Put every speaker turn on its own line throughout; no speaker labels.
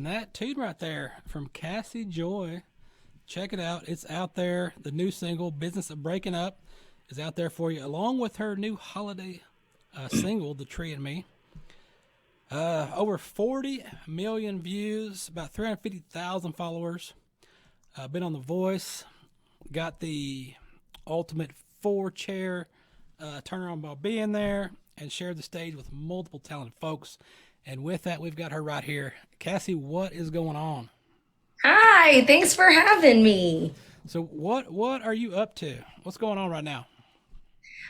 And that tune right there from Casi Joy, check it out. It's out there. The new single, Business of Breaking Up, is out there for you, along with her new holiday single, The Tree and Me. Over 40 million views, about 350,000 followers. Been on The Voice, got the ultimate four chair turnaround while being there, and shared the stage with multiple talented folks. And with that, we've got her right here. Cassie, what is going on?
Hi, thanks for having me.
So what are you up to? What's going on right now?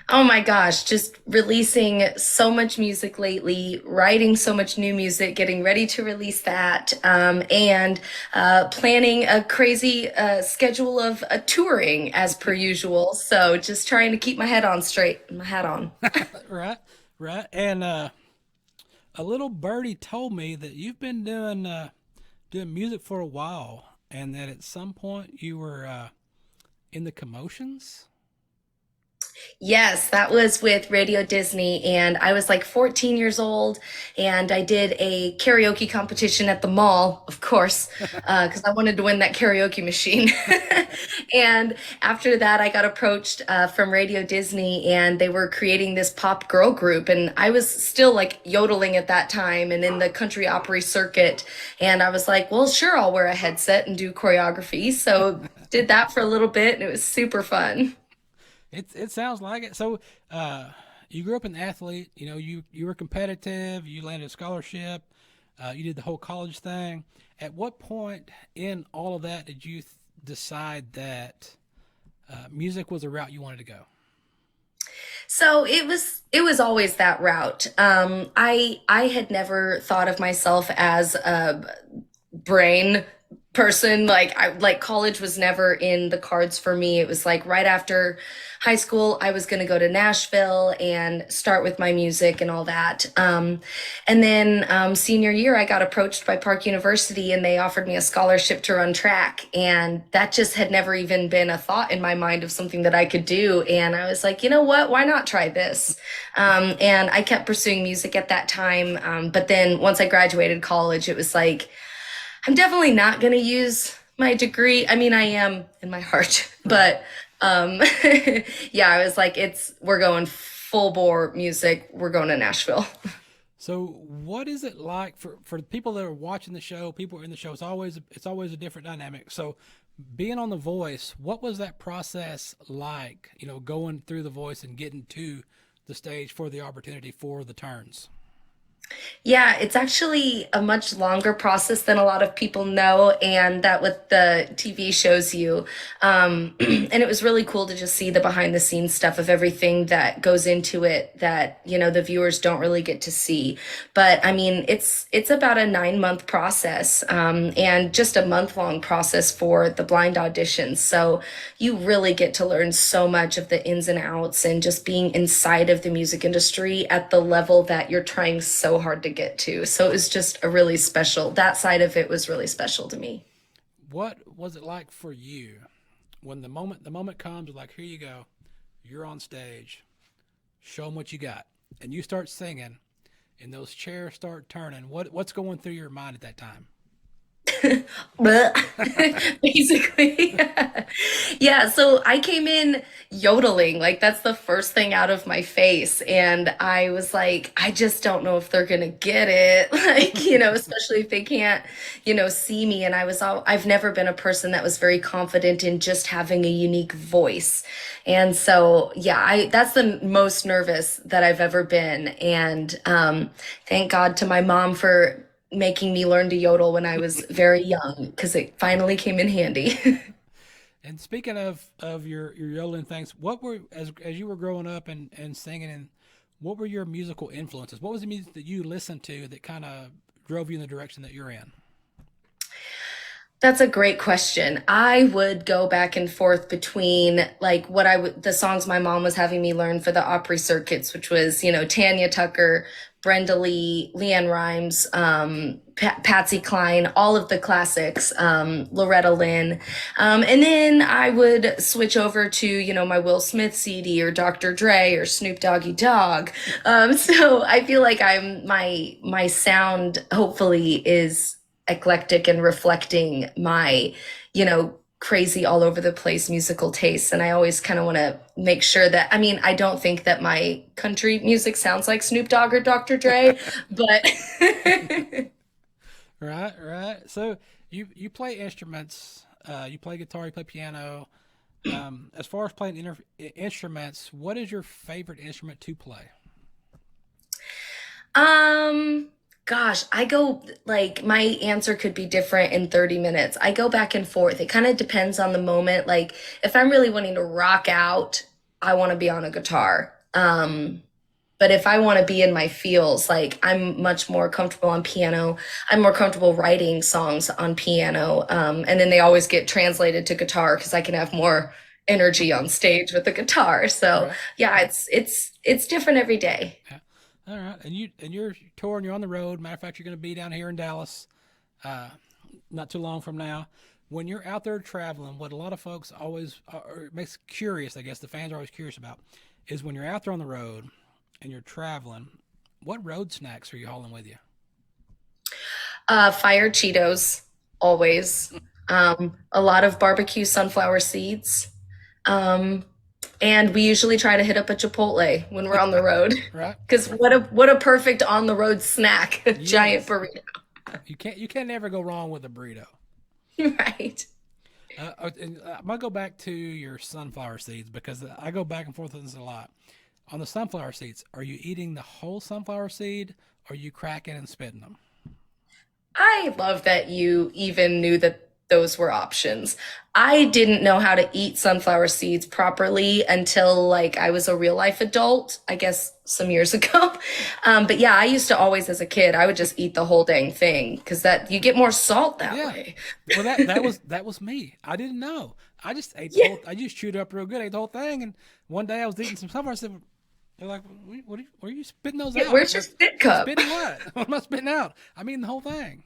Oh my gosh, just releasing so much music lately, writing so much new music, getting ready to release that, and planning a crazy schedule of touring as per usual. So just trying to keep my head on straight, my hat on.
Right, right. And a little birdie told me that you've been doing music for a while, and that at some point you were in the commotions.
Yes, that was with Radio Disney, and I was like 14 years old, and I did a karaoke competition at the mall, of course, because I wanted to win that karaoke machine. And after that, I got approached from Radio Disney, and they were creating this pop girl group, and I was still like yodeling at that time and in the country opera circuit, and I was like, well, sure, I'll wear a headset and do choreography. So did that for a little bit, and it was super fun.
It sounds like it. So, you grew up an athlete. You know, you were competitive. You landed a scholarship. You did the whole college thing. At what point in all of that did you decide that music was a route you wanted to go?
So it was always that route. I had never thought of myself as a brain person. Like college was never in the cards for me. It was like right after high school I was going to go to Nashville and start with my music and all that. And then senior year I got approached by Park University and they offered me a scholarship to run track, and that just had never even been a thought in my mind of something that I could do. And I was like, you know what, why not try this? And I kept pursuing music at that time. But then once I graduated college, it was like, I'm definitely not going to use my degree. I mean, I am in my heart,
Right.
but um, yeah, I was like, we're going full bore music. We're going to Nashville.
So, what is it like for the people that are watching the show? People are in the show. It's always a different dynamic. So, being on The Voice, what was that process like? You know, going through The Voice and getting to the stage for the opportunity for the turns.
Yeah, it's actually a much longer process than a lot of people know, and that what the TV shows you. And it was really cool to just see the behind the scenes stuff of everything that goes into it that, the viewers don't really get to see. But I mean, it's about a 9 month process, and just a month long process for the blind auditions. So you really get to learn so much of the ins and outs and just being inside of the music industry at the level that you're trying so hard to get to. So it was just a really special, that side of it was really special to me.
What was it like for you when the moment comes? Like, here you go, you're on stage, show them what you got, and you start singing, and those chairs start turning. What's going through your mind at that time?
But basically, yeah. So I came in yodeling, like that's the first thing out of my face, and I was like, I just don't know if they're gonna get it, like especially if they can't, see me. And I've never been a person that was very confident in just having a unique voice, and so yeah, I that's the most nervous that I've ever been, and thank God to my mom for making me learn to yodel when I was very young because it finally came in handy.
And speaking of your yodeling things, what were as you were growing up and singing, and what were your musical influences? What was the music that you listened to that kind of drove you in the direction that you're in?
That's a great question. I would go back and forth between like the songs my mom was having me learn for the Opry circuits, which was, Tanya Tucker, Brenda Lee, Leanne Rhymes, Patsy Cline, all of the classics, Loretta Lynn. And then I would switch over to, my Will Smith CD or Dr. Dre or Snoop Doggy Dogg. So I feel like my sound hopefully is eclectic and reflecting my, crazy all over the place musical tastes. And I always kind of want to make sure that, I mean, I don't think that my country music sounds like Snoop Dogg or Dr. Dre, but
Right, right. So you play instruments. You play guitar. You play piano. As far as playing instruments, what is your favorite instrument to play?
Um, gosh, I go like my answer could be different in 30 minutes. I go back and forth. It kind of depends on the moment. Like if I'm really wanting to rock out, I want to be on a guitar. But if I want to be in my feels, like I'm much more comfortable on piano. I'm more comfortable writing songs on piano. And then they always get translated to guitar because I can have more energy on stage with the guitar. So
Right.
yeah, it's different every day.
Yeah. All right. And you're touring. You're on the road. Matter of fact, you're going to be down here in Dallas, uh, not too long from now. When you're out there traveling, what a lot of folks always or it makes curious, I guess the fans are always curious about, is when you're out there on the road and you're traveling, what road snacks are you hauling with you?
Fire Cheetos, always. A lot of barbecue sunflower seeds. Um, and we usually try to hit up a Chipotle when we're on the road.
Right.
Because what a perfect on the road snack. Giant
Yes.
burrito.
You can't never go wrong with a burrito.
Right.
And I'm gonna go back to your sunflower seeds because I go back and forth with this a lot. On the sunflower seeds, are you eating the whole sunflower seed, or are you cracking and spitting them?
I love that you even knew that those were options. I didn't know how to eat sunflower seeds properly until like I was a real life adult, I guess some years ago. But yeah, I used to always as a kid, I would just eat the whole dang thing because that you get more salt that
Yeah.
way.
Well, that was me. I didn't know. I just ate the
Yeah.
whole. I just chewed it up real good, ate the whole thing, and one day I was eating some sunflower. I said, "They're like, where are you spitting those
Yeah,
out?
where's your spit cup?
Spitting what? What am I spitting out? I mean the whole thing."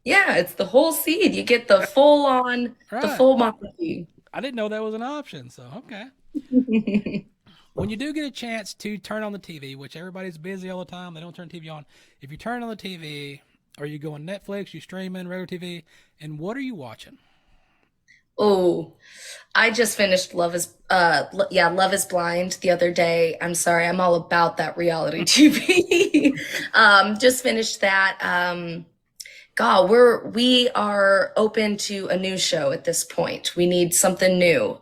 Yeah, it's the whole seed. You get the
Right.
full Monty.
I didn't know that was an option. So okay. When you do get a chance to turn on the TV, which everybody's busy all the time, they don't turn TV on. If you turn on the TV, or you go on Netflix, you streaming regular TV, and what are you watching?
Oh, I just finished Love is Blind the other day. I'm sorry, I'm all about that reality TV. Just finished that. God, we are open to a new show at this point. We need something new.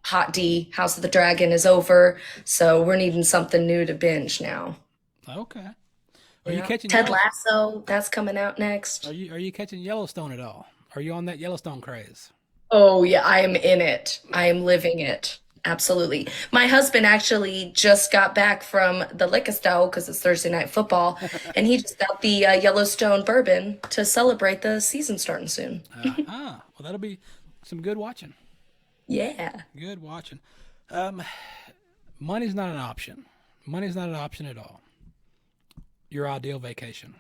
Hot D, House of the Dragon is over, so we're needing something new to binge now.
Okay. Are you
Yeah.
catching
Ted
Yellow?
Lasso, that's coming out
Are
next.
you catching Yellowstone at all? Are you on that Yellowstone craze?
Oh yeah, I am in it. I am living it. Absolutely. My husband actually just got back from the liquor store because it's Thursday night football, and he just got the Yellowstone bourbon to celebrate the season starting soon.
Well, that'll be some good watching.
Yeah.
Good watching. Um, money's not an option. Money's not an option at all. Your ideal vacation.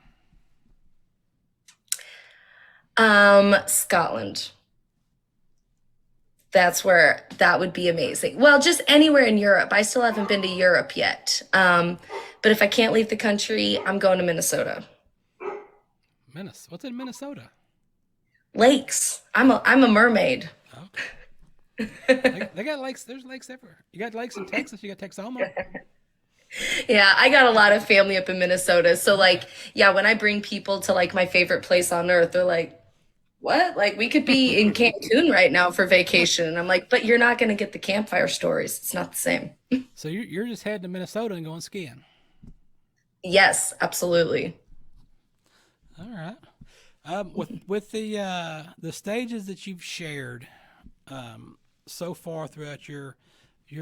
Scotland. That's where that would be amazing. Well, just anywhere in Europe. I still haven't been to Europe yet. But if I can't leave the country, I'm going to Minnesota.
Minnesota. What's in Minnesota?
Lakes. I'm a mermaid.
Okay. They got lakes. There's lakes everywhere. You got lakes in Texas. You got Texoma.
Yeah, I got a lot of family up in Minnesota. So
Okay.
like, yeah, when I bring people to like my favorite place on earth, they're like, "What? Like we could be in Cancun right now for vacation." And I'm like, "But you're not going to get the campfire stories. It's not the same."
So you're just heading to Minnesota and going skiing.
Yes, absolutely.
All right. With the stages that you've shared so far throughout your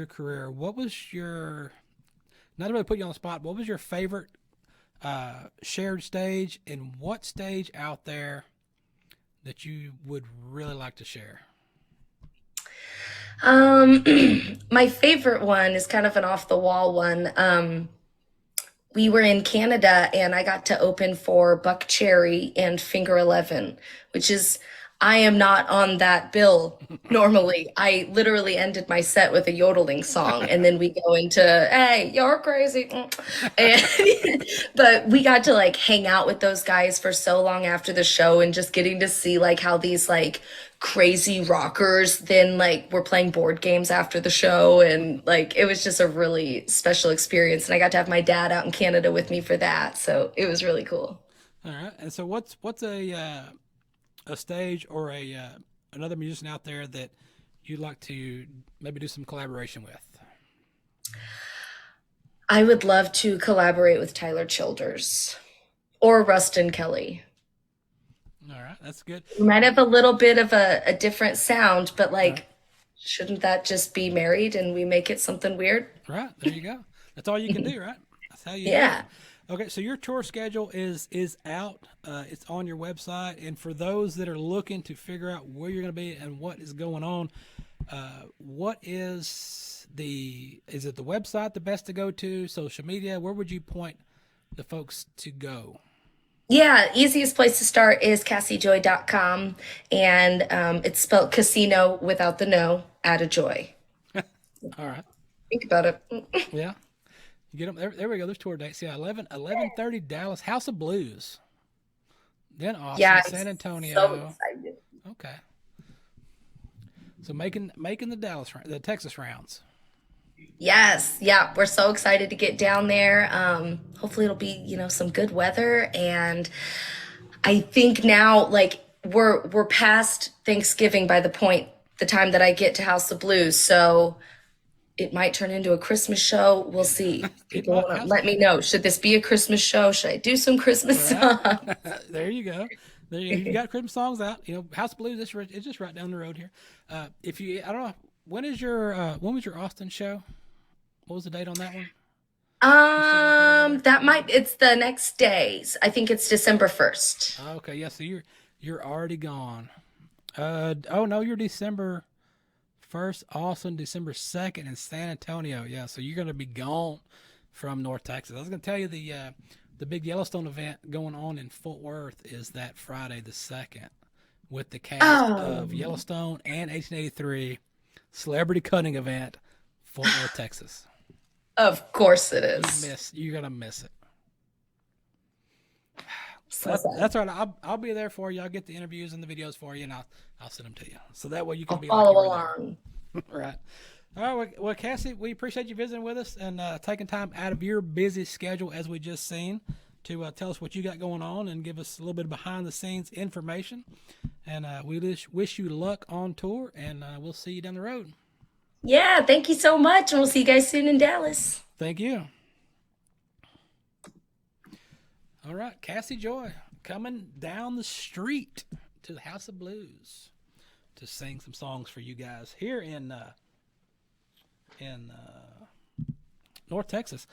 career, what was your not to really put you on the spot? What was your favorite shared stage, and what stage out there that you would really like to share?
Um, my favorite one is kind of an off the wall one. We were in Canada and I got to open for Buck Cherry and Finger 11, which is I am not on that bill normally. I literally ended my set with a yodeling song, and then we go into, hey, you're crazy. And but we got to like hang out with those guys for so long after the show and just getting to see like how these like crazy rockers then like were playing board games after the show, and like it was just a really special experience. And I got to have my dad out in Canada with me for that. So it was really cool.
All right. And so what's a stage or a another musician out there that you'd like to maybe do some collaboration with?
I would love to collaborate with Tyler Childers or Rustin Kelly.
All right, that's good.
We might have a little bit of a different sound, but
Right,
like, shouldn't that just be married and we make it something weird?
right. There you go. That's all you can do, right? That's how you do it.
Yeah.
Okay, so your tour schedule is out. It's on your website, and for those that are looking to figure out where you're going to be and what is going on, what is it the website the best to go to? Social media? Where would you point the folks to go?
Yeah, easiest place to start is CasiJoy.com, and it's spelled casino without the no, add a joy.
All right.
Think about it.
Yeah. You get them there. There we go. There's tour dates. Yeah, 11:30 Dallas House of Blues. Then Austin,
Yeah, I'm
San
so
Antonio.
excited.
Okay. So making the Texas rounds.
Yes, yeah, we're so excited to get down there. Hopefully it'll be, some good weather, and I think now like we're past Thanksgiving by the time that I get to House of Blues, so it might turn into a Christmas show. We'll see.
It
People
might
want to
house.
let me know. Should this be a Christmas show? Should I do some Christmas
Right.
songs?
There you go. There you got Christmas songs out. House of Blues. It's just right down the road here. If you, I don't know, when was your Austin show? What was the date on that one? You still got that over there?
It's the next days. I think it's December 1st.
Okay, yeah. So you're already gone. Oh no, you're December 1st, Austin, December 2nd in San Antonio. Yeah, so you're gonna be gone from North Texas. I was gonna tell you the big Yellowstone event going on in Fort Worth is that Friday the 2nd with the cast of
Oh,
Yellowstone and 1883 celebrity cutting event, Fort Worth, Texas.
of course it is.
You're gonna miss it.
So sad.
That's all right. I'll be there for you. I'll get the interviews and the videos for you, and I'll send them to you. So that way you can
I'll
be like you
follow
were there.
along.
Right. All right. Well, Cassie, we appreciate you visiting with us and taking time out of your busy schedule, as we just seen, to tell us what you got going on and give us a little bit of behind the scenes information. And we just wish you luck on tour, and we'll see you down the road.
Yeah, thank you so much, and we'll see you guys soon in Dallas.
Thank you. All right. Cassie Joy coming down the street to the House of Blues to sing some songs for you guys here in North Texas.